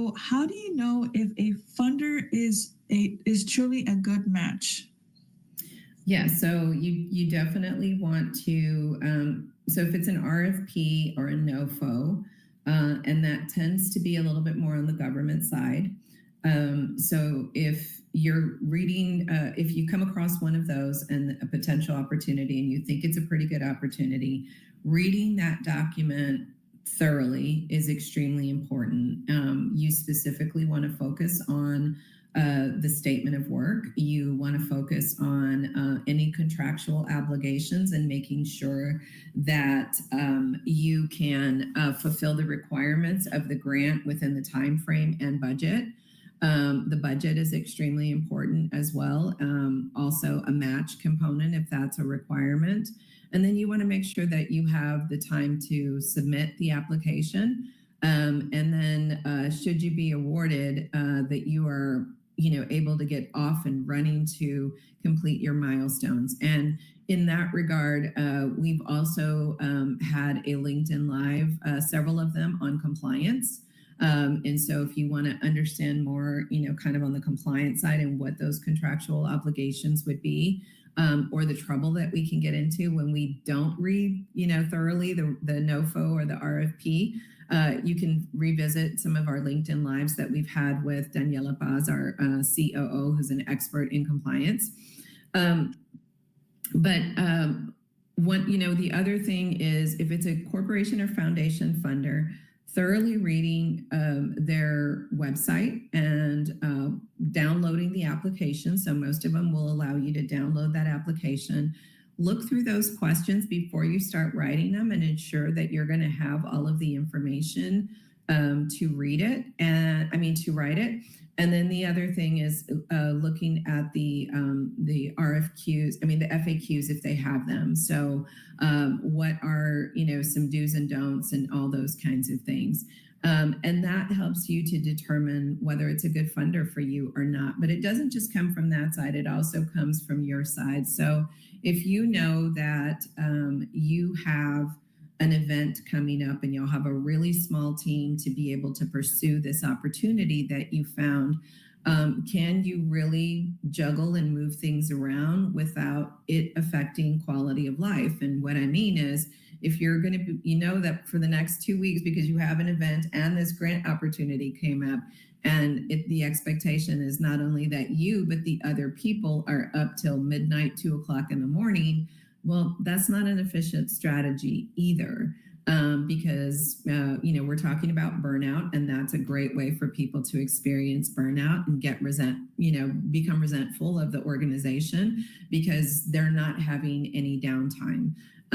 So, how do you know if a funder is truly a good match? Yeah, so you definitely want to. So if it's an RFP or a NOFO, and that tends to be a little bit more on the government side. So if you're reading, if you come across one of those and a potential opportunity, and you think it's a pretty good opportunity, reading that document thoroughly is extremely important. You specifically want to focus on the statement of work. You want to focus on any contractual obligations and making sure that you can fulfill the requirements of the grant within the time frame and budget. The budget is extremely important as well. Also, a match component if that's a requirement. And then you want to make sure that you have the time to submit the application. And then should you be awarded, that you are able to get off and running to complete your milestones. And in that regard, we've also had a LinkedIn Live, several of them on compliance. And so if you want to understand more, kind of on the compliance side and what those contractual obligations would be, or the trouble that we can get into when we don't read, thoroughly the NOFO or the RFP, you can revisit some of our LinkedIn Lives that we've had with Daniela Paz, our COO, who's an expert in compliance. The other thing is if it's a corporation or foundation funder, thoroughly reading their website and downloading the application. So most of them will allow you to download that application. Look through those questions before you start writing them and ensure that you're going to have all of the information to read it to write it. And then the other thing is looking at the RFQs, the FAQs if they have them. So what are, some do's and don'ts and all those kinds of things. And that helps you to determine whether it's a good funder for you or not. But it doesn't just come from that side. It also comes from your side. So if you know that you have an event coming up and you'll have a really small team to be able to pursue this opportunity that you found, can you really juggle and move things around without it affecting quality of life? And what I mean is, if you're going to that for the next 2 weeks, because you have an event and this grant opportunity came up, and the expectation is not only that you, but the other people are up till midnight, 2 o'clock in the morning. Well, that's not an efficient strategy either, because we're talking about burnout, and that's a great way for people to experience burnout and become resentful of the organization because they're not having any downtime.